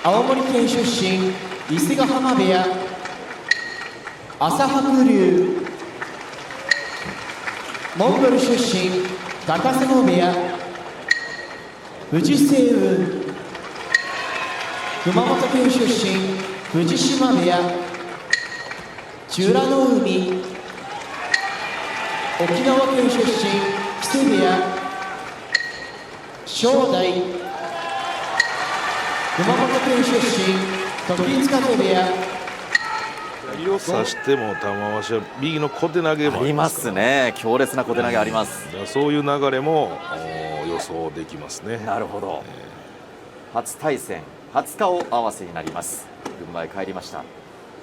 青森県出身伊勢ヶ濱部屋朝白龍、モンゴル出身高砂部屋藤青雲、熊本県出身藤島部屋美浦の海、沖縄県出身木瀬部屋正代、熊本県出身時津風部屋。右を差しても玉鷲は右の小手投げもありますね。強烈な小手投げあります。そういう流れも予想できますね。なるほど。初対戦初顔合わせになります。軍配返りました。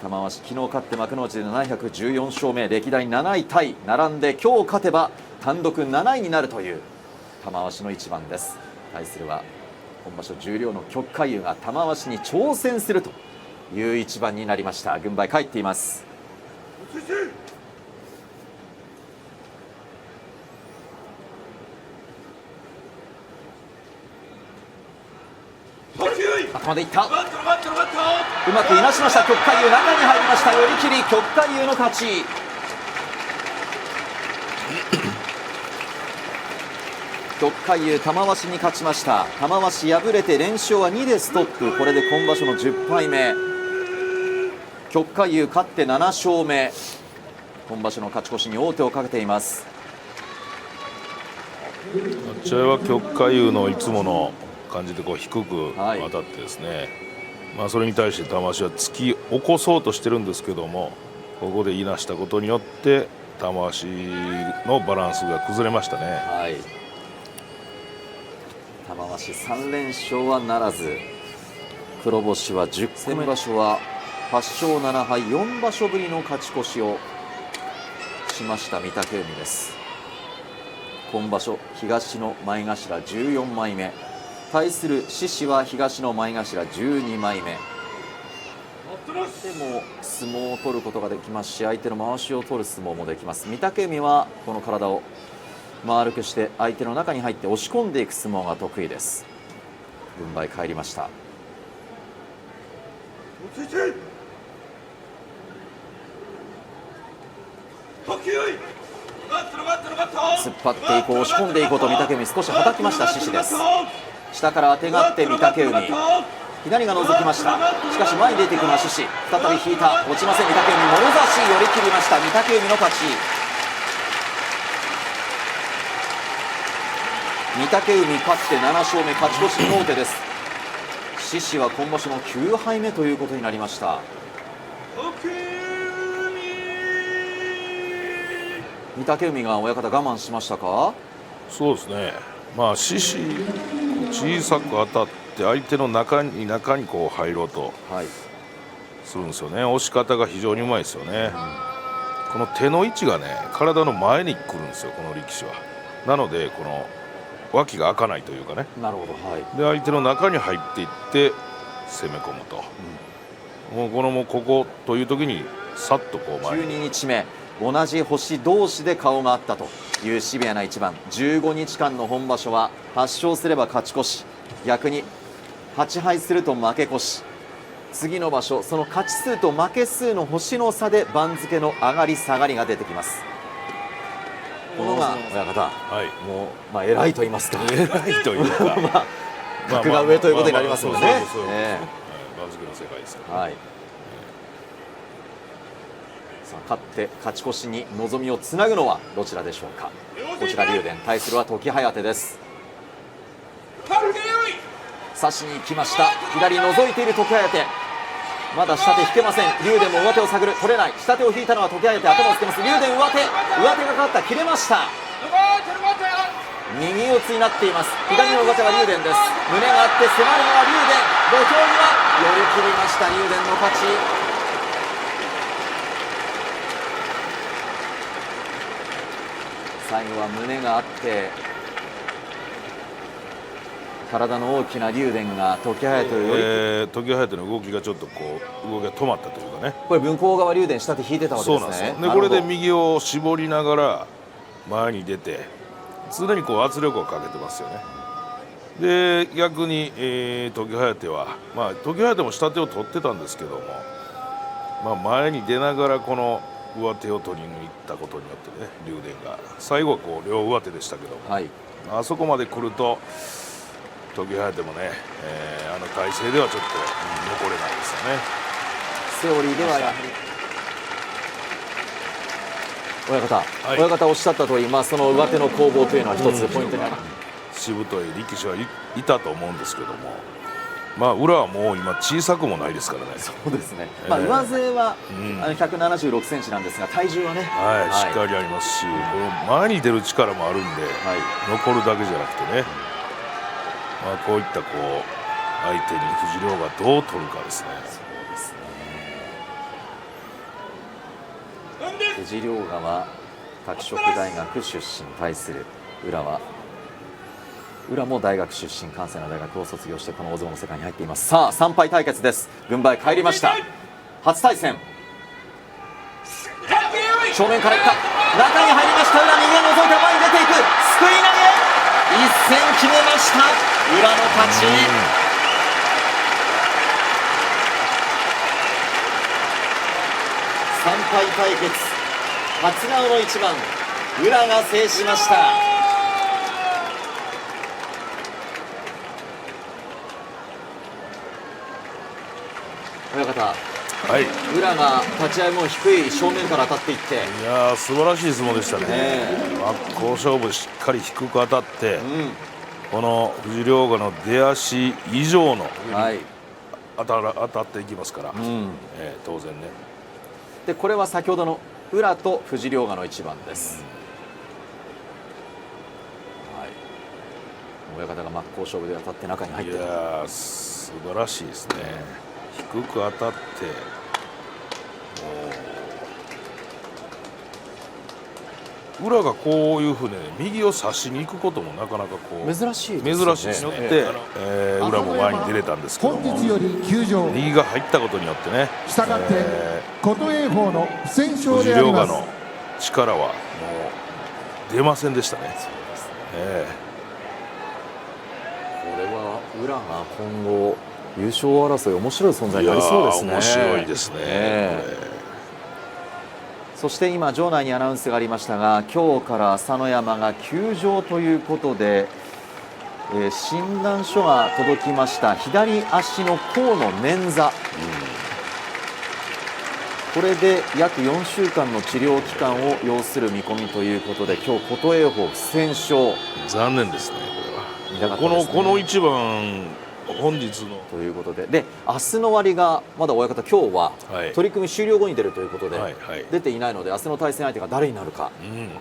玉鷲昨日勝って幕内で714勝目、歴代7位タイ並んで今日勝てば単独7位になるという玉鷲の一番です。対するは今場所十両の旭海優が玉鷲に挑戦するという一番になりました。軍配返っています。頭でいった、うまくいなしました。旭海優中に入りました。寄り切り旭海優の勝ち。旭海優玉鷲に勝ちました。玉鷲敗れて連勝は2でストップ。これで今場所の10敗目。旭海優勝って7勝目。今場所の勝ち越しに王手をかけています。立ち合いは旭海優のいつもの感じでこう低く当たってですね、それに対して玉鷲は突き起こそうとしてるんですけども、ここでいなしたことによって玉鷲のバランスが崩れましたね。玉鷲3連勝はならず、黒星は10個目。場所は8勝7敗4場所ぶりの勝ち越しをしました御嶽海です。今場所東の前頭14枚目、対する獅司は東の前頭12枚目でも相撲を取ることができますし、相手のまわしを取る相撲もできます。御嶽海はこの体を丸くして相手の中に入って押し込んでいく相撲が得意です。軍配返りました。突っ張っていこう、押し込んでいこうと御嶽海、少しはたきました獅司です。下からあてがって御嶽海、左が覗きました。しかし前に出ていくのは獅司、再び引いた、落ちません。御嶽海もろ差し寄り切りました。御嶽海の勝ち。御嶽海勝って7勝目、勝ち越しの王手です。獅司は今場所の9敗目ということになりました。御嶽海が親方我慢しましたか？そうですね。獅司小さく当たって相手の中にこう入ろうとするんですよね。押し方が非常にうまいですよね。この手の位置がね、体の前に来るんですよ、この力士は。なのでこの脇が開かないというかね。なるほど、で相手の中に入っていって攻め込むと、もうここという時にさっとこう前に。12日目、同じ星同士で顔があったというシビアな一番。15日間の本場所は8勝すれば勝ち越し、逆に8敗すると負け越し。次の場所、その勝ち数と負け数の星の差で番付の上がり下がりが出てきます。このが親方、もう偉いと言いますか、偉いというか格が上ということになりますもんね。番付の世界ですからね。勝って勝ち越しに望みをつなぐのはどちらでしょうか。こちら竜電、対するは時疾風です。差しに行きました。左覗いている時疾風、まだ下手引けません。竜電も上手を探る、取れない。下手を引いたのは時疾風、頭をつけます。竜電上手がかかった、切れました。右四つになっています。左の上手は竜電です。胸があって迫るのは竜電、土俵際寄り切りました。竜電の勝ち。最後は胸があって体の大きな竜電が時疾風より、時疾風の動きがちょっとこう動きが止まったというかね。これ分校側竜電下手引いてたわけですね。そうなんですよ。でこれで右を絞りながら前に出て常にこう圧力をかけてますよね。で逆に、時疾は、時疾も下手を取ってたんですけども、前に出ながらこの上手を取りに行ったことによってね、竜電が最後はこう両上手でしたけども、はい、あそこまで来ると時疾もね、あの体勢ではちょっと残れないですよね。セオリーではやはり親方、はい親方おっしゃった通り、その上手の攻防というのは一つポイントになる。しぶとい力士はいたと思うんですけども、裏はもう今小さくもないですからね。そうですね、上背は、176センチなんですが体重はね、しっかりありますし、この前に出る力もあるんで、残るだけじゃなくてね、こういったこう相手に藤亮がどう取るかですね。藤亮賀は拓殖大学出身、対する宇良も大学出身、関西の大学を卒業してこの大相撲の世界に入っています。さあ3敗対決です。軍配帰りました。初対戦、正面からいった、中に入りました。宇良、右を覗いて前に出ていく、すくい投げ、一戦決めました。宇良の勝ち。3敗対決、初顔の一番、宇良が制しました。親方、宇良が立ち合いも低い正面から当たっていって、いやー素晴らしい相撲でしたね。真っ向勝負、しっかり低く当たって、この藤亮賀の出足以上の、当たっていきますから、当然ね。でこれは先ほどの宇良と藤亮賀の一番です。親方が真っ向勝負で当たって中に入って、いやー素晴らしいですね。低く当たって、宇良がこういうふうに、右を差しに行くこともなかなかこう珍しいですね。珍しいですね。宇良も前に出れたんですけども、右が入ったことによってね、したがって琴恵光の不戦勝藤であります。亮賀の力はもう出ませんでしたね。これは宇良が今後優勝争い面白い存在になりそうですね。面白いですね。そして今場内にアナウンスがありましたが、今日から朝乃山が休場ということで、診断書が届きました。左足の甲の捻挫、これで約4週間の治療期間を要する見込みということで、今日琴恵光不戦勝。残念ですね、これは。この一番本日のということで、明日の割がまだ親方、今日は取組終了後に出るということで、出ていないので、明日の対戦相手が誰になるか、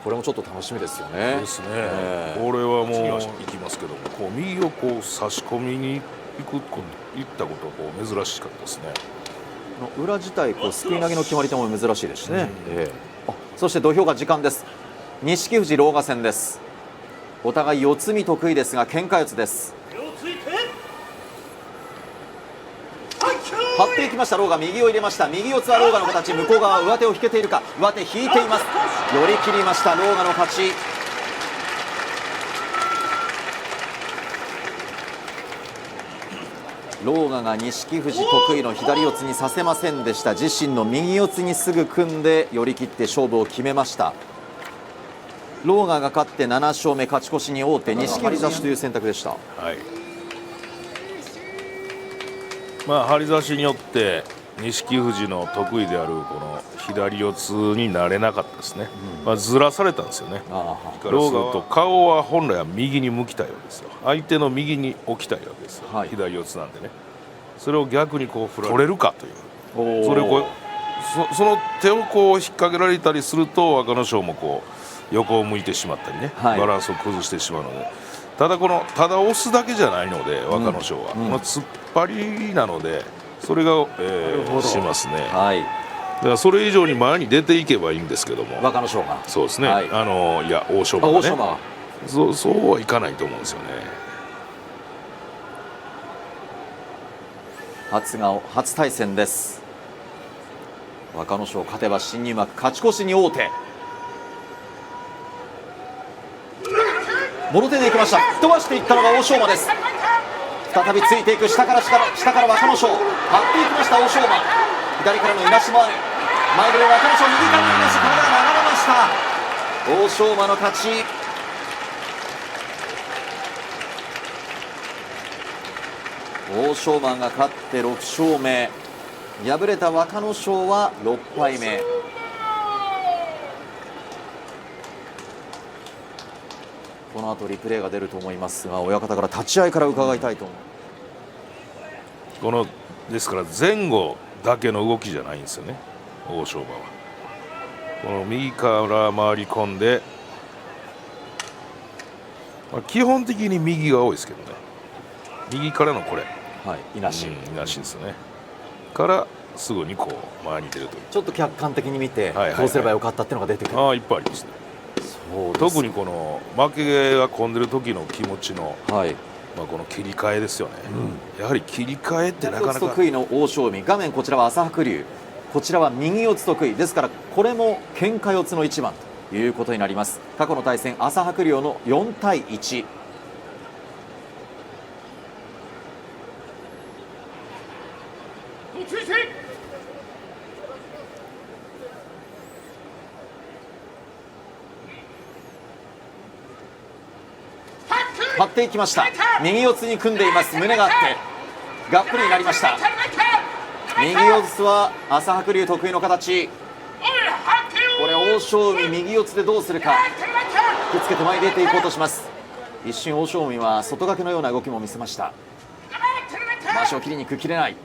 これもちょっと楽しみですよね。ですね。これはもういきますけども、こう右をこう差し込みに行ったことはこう珍しかったですね。裏自体すくい投げの決まり手も珍しいですしね。そして土俵が時間です。錦富士狼雅戦です。お互い四つ身得意ですが喧嘩四つです。張っていきました狼雅、右を入れました。右四つは狼雅の形、向こう側上手を引けているか、上手引いています。寄り切りました狼雅の勝ち。狼雅が錦富士得意の左四つにさせませんでした。自身の右四つにすぐ組んで寄り切って勝負を決めました。狼雅が勝って7勝目、勝ち越しに王手、錦富士差しという選択でした。張り差しによって錦富士の得意であるこの左四つになれなかったですね。ずらされたんですよね。狼雅と顔は本来は右に向きたいわけですよ。相手の右に置きたいわけですよ、左四つなんでね。それを逆にこう取れるかという、それをこうその手をこう引っ掛けられたりすると、若乃勝もこう横を向いてしまったりね、バランスを崩してしまうので、ただ押すだけじゃないので、若乃勝は、突っ張りなので、それが、しますね。だからそれ以上に前に出ていけばいいんですけども、若乃勝がそうですね、いや欧勝馬がね、そうはいかないと思うんですよね。初顔、初対戦です。若乃勝勝てば新入幕、勝ち越しに王手。もろ手でいきました。飛ばしていったのが欧勝馬です。再びついていく、下から若野翔、張っていきました欧勝馬、左からのいなしもある、前で若野翔、右からのいなし、体が流れました。欧勝馬の勝ち。欧勝馬が勝って6勝目、敗れた若野翔は6敗目。この後リプレイが出ると思いますが、親方から立ち合いから伺いたいと思う。このですから前後だけの動きじゃないんですよね、欧勝馬は。この右から回り込んで、基本的に右が多いですけどね、右からのこれ、はい、いなし、いなしですよね、からすぐにこう前に出るという。ちょっと客観的に見て、はいはいはい、こうすればよかったっていうのが出てくる。ああ、いっぱいありますね。そうです。特にこの負けが込んでる時の気持ちの、はい、この切り替えですよね、やはり切り替えってなかなか得意の欧勝海、画面こちらは朝白龍、こちらは右四つ得意ですから、これも喧嘩四つの一番ということになります。過去の対戦、朝白龍の4対1。張っていきました。右四つに組んでいます。胸があってがっぷりになりました。右四つは朝白龍得意の形。これ欧勝海右四つでどうするか。くっつけて前に出ていこうとします。一瞬欧勝海は外掛けのような動きも見せました。足を切りに行く、切れない。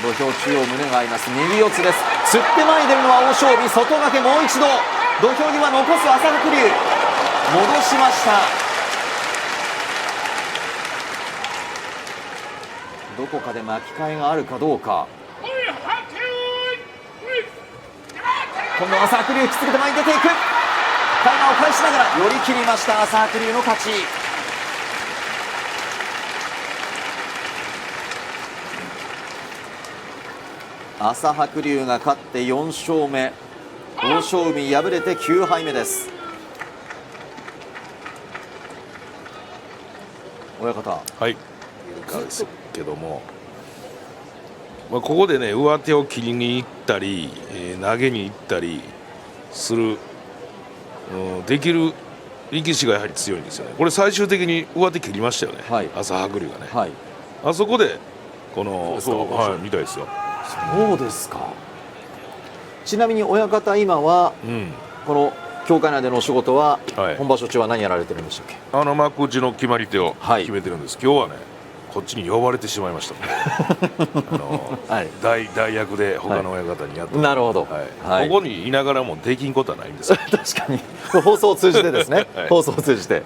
土俵中央、胸が合います。右四つです。釣って前に出るのは欧勝海、外掛けもう一度、土俵際残す朝白龍、戻しました。どこかで巻き替えがあるかどうか。今度は朝白龍、引きつけて前に出ていく、体を返しながら寄り切りました。朝白龍の勝ち。朝白龍が勝って4勝目、欧勝海敗れて9敗目です。親方、はい、ですけども、ここでね、上手を切りに行ったり、投げに行ったりする、できる力士がやはり強いんですよね。これ最終的に上手切りましたよね、はい、朝白龍がね、はい、あそこでこのそうみたいですよ。そうですか。ちなみに親方、今は、この協会内でのお仕事は、本場所中は何やられてるんでしたっけ。幕内の決まり手を決めてるんです、今日はね、こっちに呼ばれてしまいました代役で他の親方にやって、なるほど、ここにいながらもできんことはないんです確かに放送を通じてですね、放送を通じて、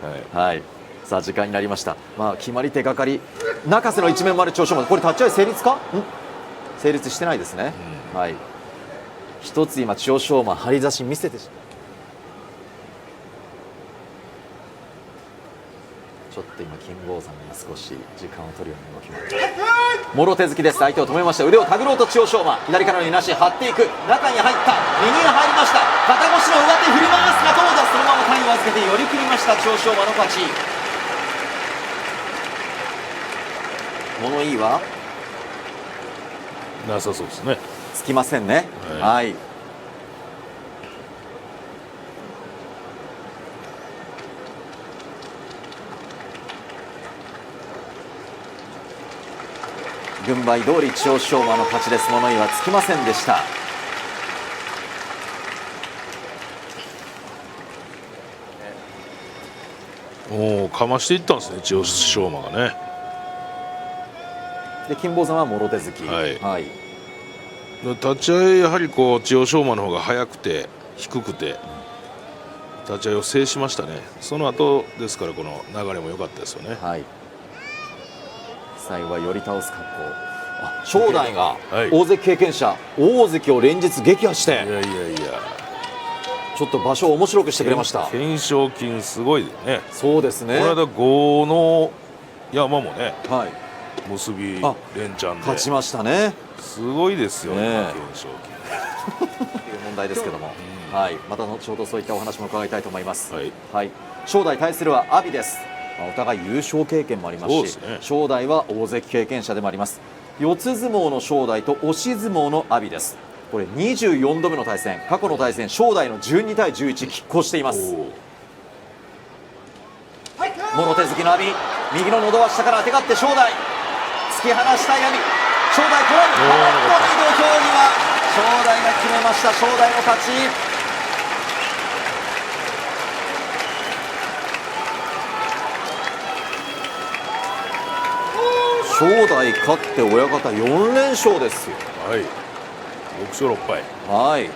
さあ時間になりました。決まり手係、中瀬の一面もある長所まで、これ立ち合い成立か、成立してないですね。一つ今千代翔馬張り差し見せてちょっと今金峰山が少し時間を取るような動きももろ手突きです。相手を止めました。腕を手繰ろうと千代翔馬、左からのいなし、張っていく、中に入った、右が入りました。肩越しの上手振りますがどうだ、そのまま体を預けて寄り切りました。千代翔馬の勝ち。物言いはなさそうですね。つきませんね。はい、軍配通り千代翔馬の勝ちです。物言いはつきませんでした。かましていったんですね、千代翔馬がね。で金峰山はもろ手突き。立ち合いやはりこう千代翔馬の方が速くて低くて立ち合いを制しましたね。その後ですからこの流れも良かったですよね。最後は寄り倒す格好。正代が大関経験者、大関を連日撃破して、ちょっと場所を面白くしてくれました。懸賞金すごいね。そうですね。この間豪の山もね、結び連チャンで勝ちましたね。すごいですよね、懸賞金という問題ですけども。はい、また後ほどそういったお話も伺いたいと思います。はい、はい、正代対するは阿炎です。お互い優勝経験もありますし、そうですね、正代は大関経験者でもあります。四つ相撲の正代と押し相撲の阿炎です。これ24度目の対戦、過去の対戦正代の12対11拮抗しています。もろ手突きの阿炎、右の喉輪下からあてがって正代、突き放したい阿炎、正代こらえる、土俵際、正代が決めました。正代の勝ち。正代勝って親方4連勝ですよ。はい、6勝6敗。はい、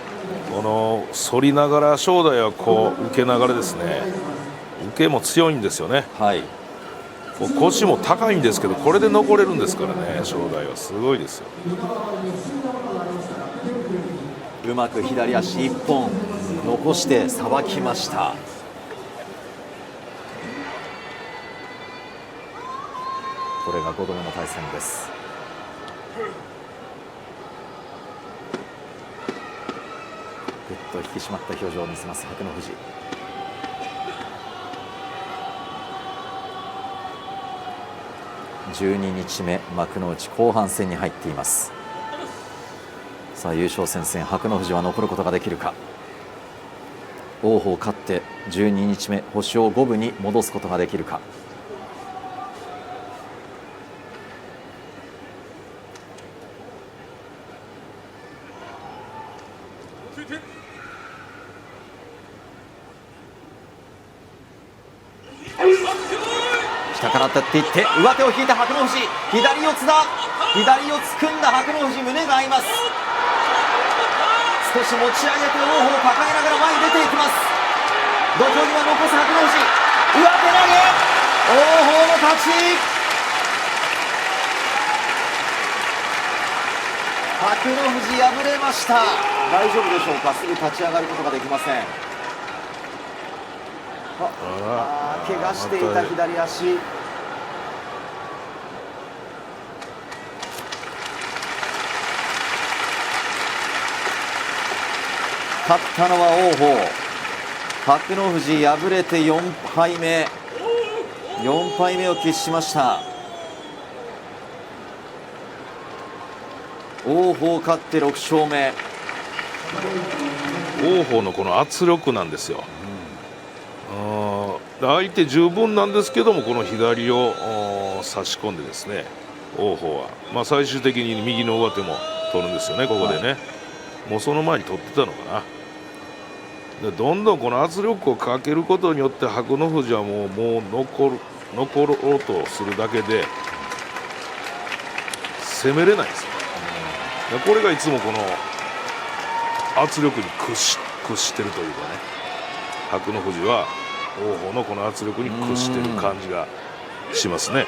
この反りながら正代はこう受けながらですね、受けも強いんですよね。はい、こう腰も高いんですけど、これで残れるんですからね、正代はすごいですよ。うまく左足1本残してさばきました。これが5度目の対戦です。ぐっと引き締まった表情を見せます伯乃富士。12日目幕内後半戦に入っています。さあ優勝戦線、伯乃富士は残ることができるか。王鵬勝って12日目星を五分に戻すことができるか。下から当たっていって上手を引いた伯乃富士、左四つだ、左四つ組んだ伯乃富士、胸が合います。少し持ち上げて王鵬を抱えながら前に出ていきます。土俵際残す伯乃富士、上手投げ、王鵬の勝ち。伯乃富士敗れました。大丈夫でしょうか。すぐ立ち上がることができません。怪我していた左足。勝ったのは王鵬。伯乃富士敗れて4敗目、4敗目を喫しました。王鵬勝って6勝目。王鵬のこの圧力なんですよ。相手十分なんですけども、この左を差し込んでですね、王鵬は、最終的に右の上手も取るんですよね、ここでね、もうその前に取ってたのかな。でどんどんこの圧力をかけることによって伯乃富士はもう残ろうとするだけで攻めれないですよ。でこれがいつもこの圧力に屈してるというかね、伯乃富士は王鵬のこの圧力に屈してる感じがしますね。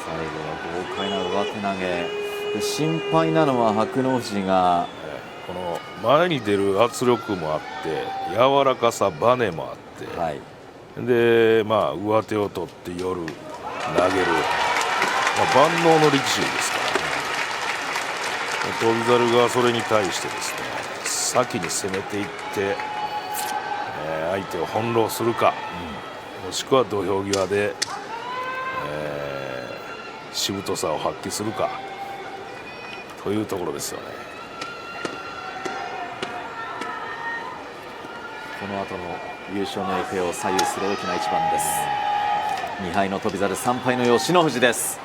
最後は豪快な上手投げで、心配なのは伯乃富士がこの前に出る圧力もあって柔らかさバネもあって、はい、で上手を取って夜投げる、万能の力士ですから、翔猿がそれに対してですね、先に攻めていって、相手を翻弄するか、もしくは土俵際で、しぶとさを発揮するかというところですよね。この後の優勝の行方を左右する大きな一番です。2敗の翔猿、3敗の慶乃富士です。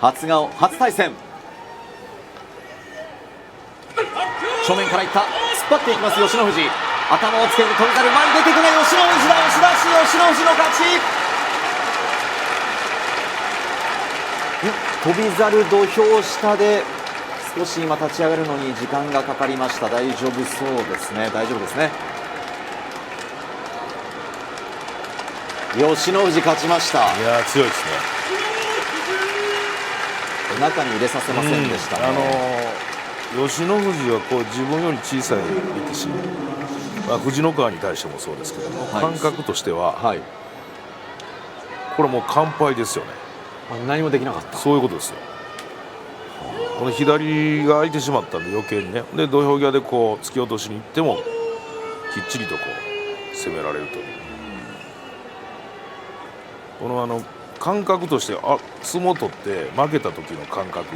初顔、初対戦。正面からいった、突っ張っていきます慶乃富士、頭をつける翔猿、前に出てくる慶乃富士だ、押し出し、慶乃富士の勝ち。翔猿土俵下で少し今立ち上がるのに時間がかかりました。大丈夫そうですね、大丈夫ですね。慶乃富士勝ちました。いや強いですね。中に入れさせませんでしたね。慶乃富士はこう自分より小さい力士、藤ノ川に対してもそうですけども、感覚としては、これもう完敗ですよね。何もできなかった。そういうことですよ。この左が空いてしまったんで余計にね、で土俵際でこう突き落としに行ってもきっちりとこう攻められるという、この感覚として、相撲取って負けた時の感覚、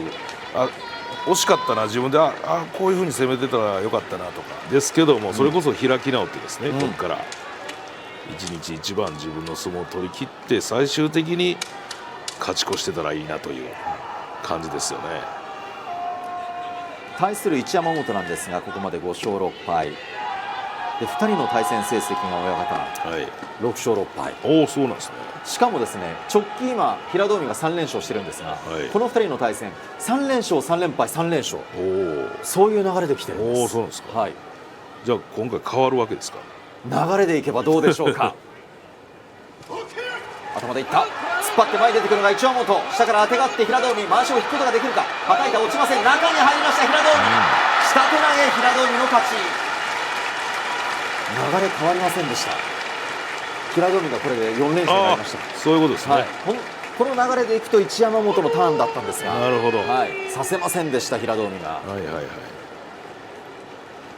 惜しかったな、自分でこういう風に攻めてたらよかったなとかですけども、それこそ開き直ってですね、ここから一日一番自分の相撲を取り切って最終的に勝ち越してたらいいなという感じですよね。対する一山本なんですが、ここまで5勝6敗で、2人の対戦成績が親方、はい、6勝6敗。おお、そうなんですね。しかもですね、直近今平戸海が3連勝してるんですが、はい、この2人の対戦3連勝3連敗3連勝、そういう流れで来てるんです。そうなんですか。はい、じゃあ今回変わるわけですか。流れでいけばどうでしょうか。頭でいった、突っ張って前に出てくるのが一山本、下からあてがって平戸海、まわしを引くことができるか、はたいた、落ちません、中に入りました平戸海、下手投げ、平戸海の勝ち。流れ変わりませんでした。平戸海がこれで4連勝になりました。そういうことですね。はい、この流れでいくと一山本のターンだったんですが、なるほど、はい、させませんでした平戸海が。はいはいはい。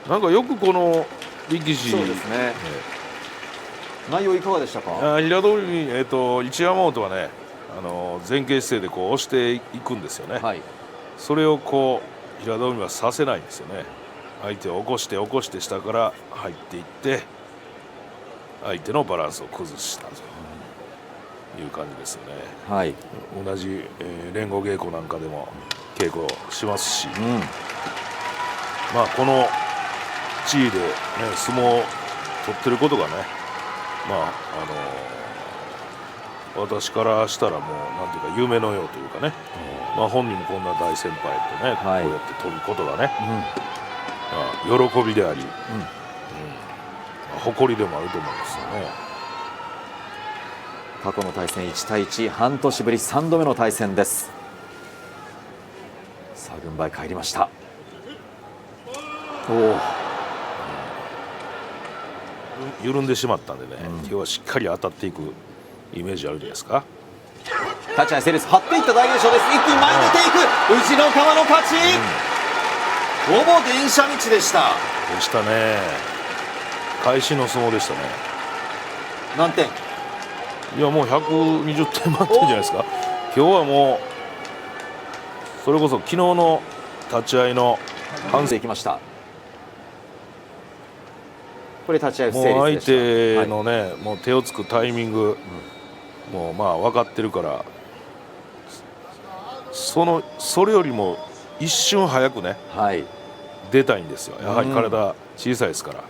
なんかよくこの力士、そうですね、内容いかがでしたか。平戸海、一山本はね、前傾姿勢でこう押していくんですよね。はい、それをこう平戸海はさせないんですよね。相手を起こして下から入っていって相手のバランスを崩したという感じですよね。はい、同じ、連合稽古なんかでも稽古しますし、まあこの地位で、ね、相撲を取ってることがね、私からしたらもうなんていうか夢のようというかね、本人もこんな大先輩とね、はい、こうやって取ることがね、喜びであり、誇りでもあると思うんですよね。過去の対戦1対1、半年ぶり3度目の対戦です。さあ軍配返りました。緩んでしまったんでね、今日はしっかり当たっていくイメージあるんじゃないですか。立ち合い成立、張っていった大栄翔です。一気に前に出ていく、内の川の勝ち、ほぼ電車道でした。でしたね。開始の相撲でしたね。何点？いやもう120点満点じゃないですか。今日はもうそれこそ昨日の立ち合いの反省いきました。これ立ち合い不成もう立でした。相手のね、もう手をつくタイミング、もう分かってるから、それよりも一瞬早くね、出たいんですよ。やはり体小さいですから。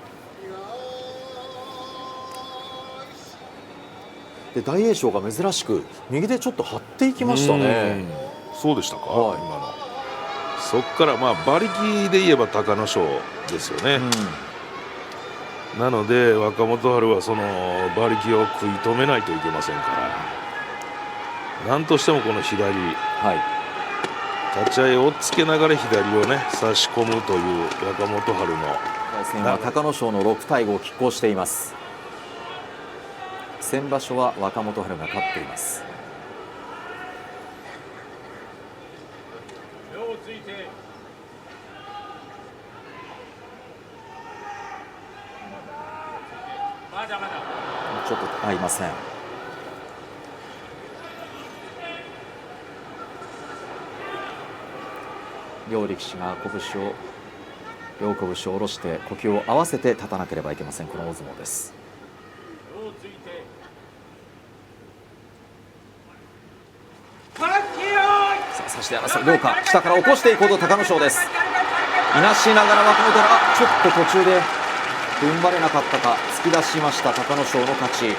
で大栄翔が珍しく右でちょっと張っていきましたね。そうでしたか、今の。そこから馬力で言えば隆の勝ですよね。なので若元春はその馬力を食い止めないといけませんから、なんとしてもこの左、立ち合いを追っつけながら左をね差し込むという若元春の対戦は隆の勝の6対5を拮抗しています。先場所は若元春が勝っています。ちょっと合いません。両力士が両拳を下ろして呼吸を合わせて立たなければいけません、この大相撲です。さあ、そして両か下から起こしていこうと隆の勝です。いなしながら若元春、ちょっと途中で踏ん張れなかったか、突き出しました隆の勝の勝ち。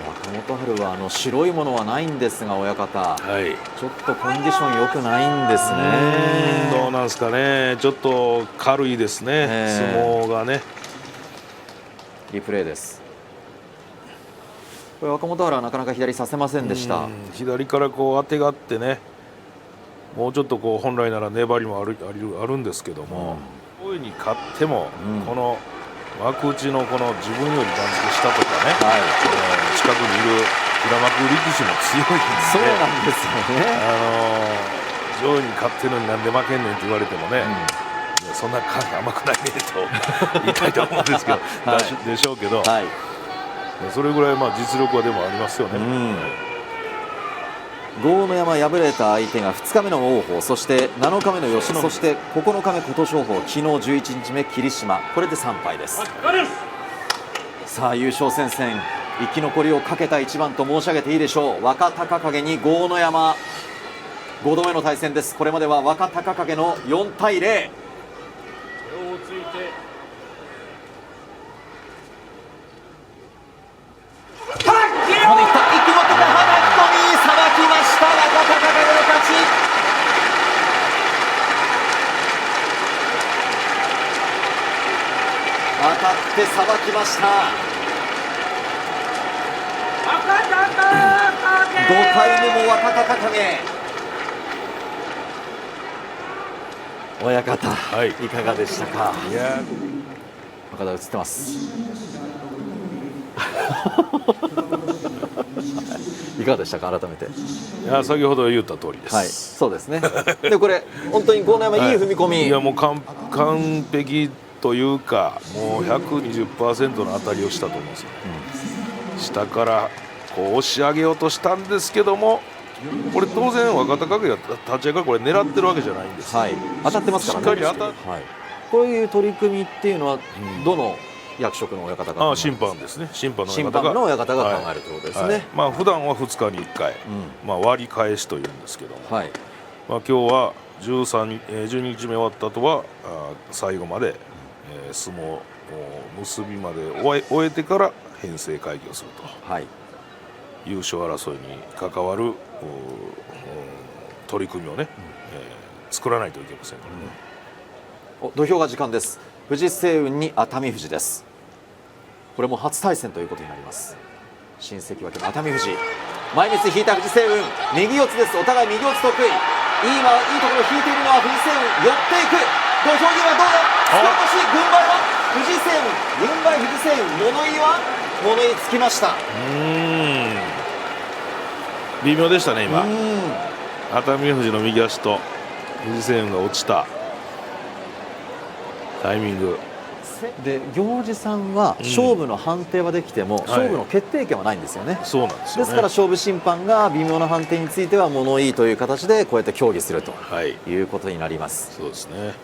若元春は白いものはないんですが、親方、ちょっとコンディション良くないんですね。どうなんですかね、ちょっと軽いですね、相撲がね。リプレイです。これ若元春はなかなか左させませんでした。左からこう当てがってね、もうちょっとこう本来なら粘りもあるんですけども、大いに勝っても、この幕内のこの自分より番付下とかね、近くにいる平幕力士も強いんで、そうなんですよね。上位に勝ってるのになんで負けんねんって言われてもね、いやそんな感が甘くないねと言いたいと思うんですけど、はいでしょうけど、はい、それぐらい実力はでもありますよね。豪ノ山敗れた相手が2日目の王鵬、そして7日目の吉野、そして9日目琴勝峰、昨日11日目霧島、これで3敗です。さあ優勝戦線、生き残りをかけた一番と申し上げていいでしょう。若隆景に豪ノ山、5度目の対戦です。これまでは若隆景の4対0。当たってさばきました。5回目も若隆景。親方、はいいかがでしたか。いや若田映ってますいかがでしたか、改めて。いや先ほど言った通りです。はい、そうですね。でこれ本当に豪ノ山、いい踏み込み、いやもう完璧というか、もう 120% の当たりをしたと思うんですよね。下からこう押し上げようとしたんですけども、これ当然若隆景が立ち上がりこれ狙ってるわけじゃないんですよ。はい、当たってますからね。しっかり当たっはい、こういう取り組みっていうのは、どの役職の親方が、審判ですね。審判の審親方が判の親方が考えるということですね。はい、普段は2日に1回、割り返しというんですけども、はい、今日は12日目終わった後は最後まで、相撲結びまで終えてから編成会議をすると、はい、優勝争いに関わる取り組みをね、作らないといけませんからね。土俵が時間です。藤青雲に熱海富士です。これも初対戦ということになります。新関脇の熱海富士、前みつ引いた藤青雲、右四つです。お互い右四つ得意。いいところ引いているのは藤青雲、寄っていく。土俵際どうだ、突き落とし、軍配は藤青雲、軍配藤青雲、物言いは物言いつきました。微妙でしたね今。熱海富士の右足と藤青雲が落ちたタイミングで、行司さんは勝負の判定はできても、勝負の決定権はないんですよね。そうなんですよね。ですから勝負審判が微妙な判定については物言いという形でこうやって協議するということになります。そうですね。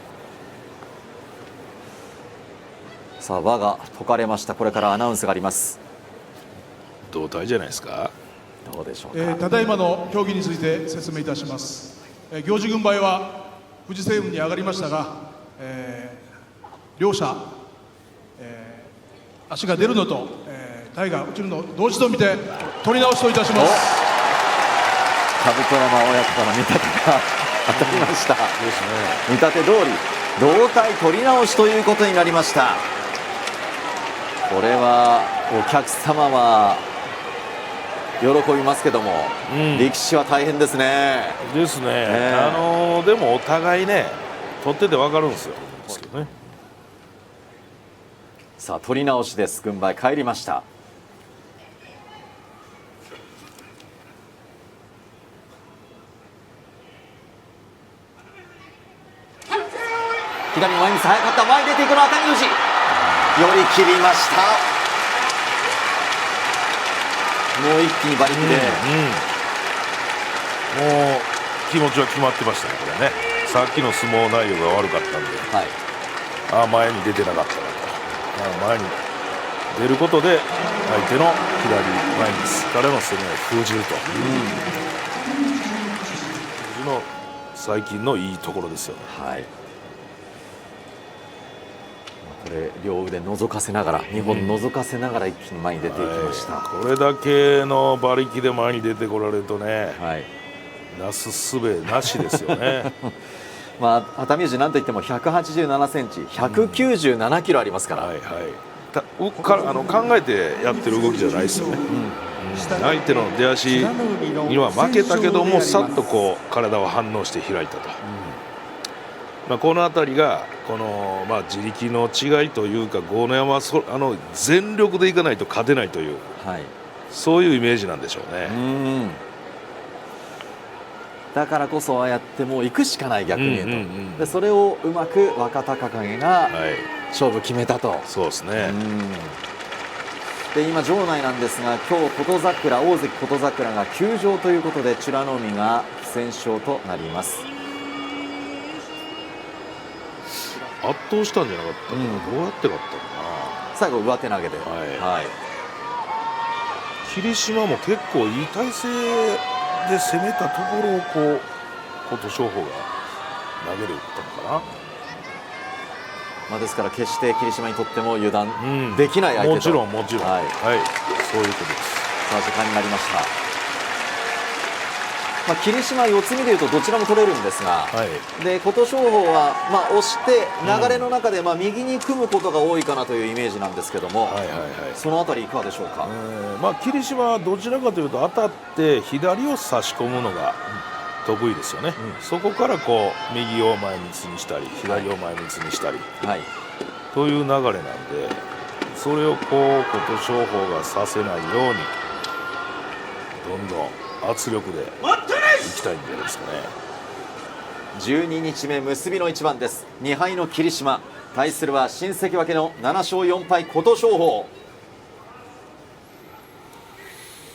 さあ輪が解かれました。これからアナウンスがあります。同体じゃないですか。どうでしょうか。ただいまの競技について説明いたします。行司軍配は藤青雲に上がりましたが、両者、足が出るのと、体が落ちるのを同時と見て取り直しといたします。カブトラマ親方の見立てが当たりました。ですね。見立て通り同体取り直しということになりました。これはお客様は喜びますけども、力士は大変ですね。ですね。でもお互いね取ってて分かるんですよ。ですけどね。さあ取り直しです。軍配返りました。左の前に早かった。前に出ていくのは熱海富士、寄り切りました。もう一気に馬力で、もう気持ちは決まってましたね。これね、さっきの相撲内容が悪かったんで、はい、前に出てなかったなと。前に出ることで相手の左前にからの攻めを封じると、の最近のいいところですよね。はい、これ両腕覗かせながら、2本覗かせながら一気に前に出ていきました。これだけの馬力で前に出てこられるとね、なすすべなしですよね。熱海富士なんといっても187センチ、197キロありますから、考えてやってる動きじゃないですよね。相手の出足には負けたけども、さっとこう体を反応して開いたと。この辺りがこの、自力の違いというか、豪ノ山は全力でいかないと勝てないという、そういうイメージなんでしょうね。だからこそああやってもう行くしかない、逆に言うと、うんうんうんでそれをうまく若隆景がはい、勝負決めたと。そうですね。で今場内なんですが、今日琴櫻、大関琴櫻が休場ということで美ノ海が不戦勝となります。圧倒したんじゃなかったかな、どうやって勝ったか最後上手投げで、はい霧島も結構いい体勢で攻めたところをこう琴勝峰が投げで打ったのかまあ、ですから決して霧島にとっても油断な、できない相手と、もちろんもちろん、はいそういうことです。さあ時間になりました。まあ、霧島四つ身でいうとどちらも取れるんですが、で琴勝峰はまあ押して流れの中でまあ右に組むことが多いかなというイメージなんですけども、そのあたりいかがでしょうか。まあ、霧島はどちらかというと当たって左を差し込むのが得意ですよね、そこからこう右を前みつにしたり左を前みつにしたり、という流れなんで、それをこう琴勝峰がさせないようにどんどん圧力でいきたいんじゃないですかね。12日目結びの一番です。2敗の霧島対するは新関脇の7勝4敗琴勝峰。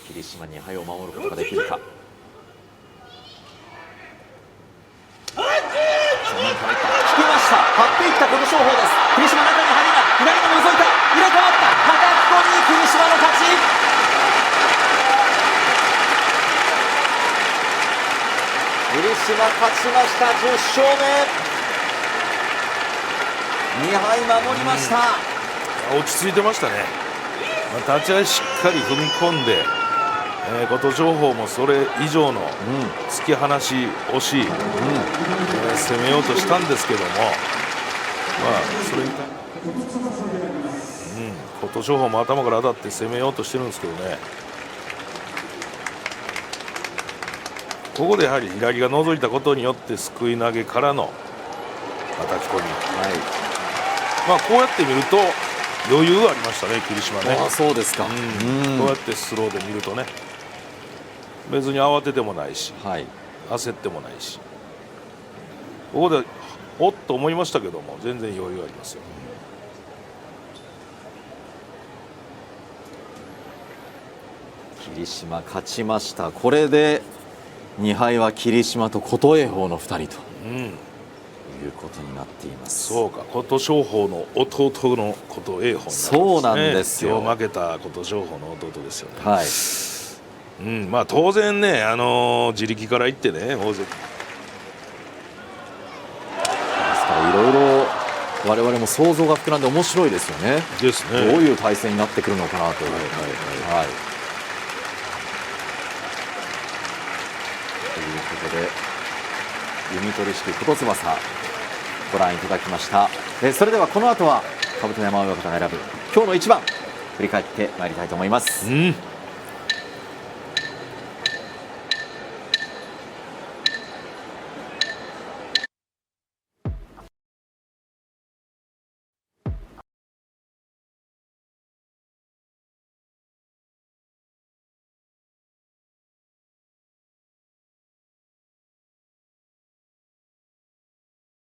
霧島2敗を守ることができるか。引きました。張っていった琴勝峰です。霧島中に入りが左が覗いた、入れ替わった、叩き込み、霧島の勝ち。霧島勝ちました。10勝目、2敗守りました。落ち着いてましたね、立ち合いしっかり踏み込んで、琴勝峰もそれ以上の突き放し、押し、攻めようとしたんですけども、それに琴勝峰も頭から当たって攻めようとしてるんですけどね、ここでやはり左が覗いたことによってすくい投げからの叩き込み、こうやって見ると余裕ありましたね、霧島ね。そうですか、こうやってスローで見るとね、別に慌ててもないし、焦ってもないし、ここでおっと思いましたけども、全然余裕ありますよ。霧島勝ちました。これで2敗は霧島と琴恵光の2人ということになっています。そうか、琴勝峰の弟の琴恵光、そうなんですよ。今日負けた琴勝峰の弟ですよね。当然ね、自力から言ってね、大関ですからいろいろ我々も想像が膨らんで面白いですよね。ですね。どういう対戦になってくるのかなという。ということで弓取式琴翼ご覧いただきました。それではこの後は兜山親方が選ぶ今日の一番振り返ってまいりたいと思います。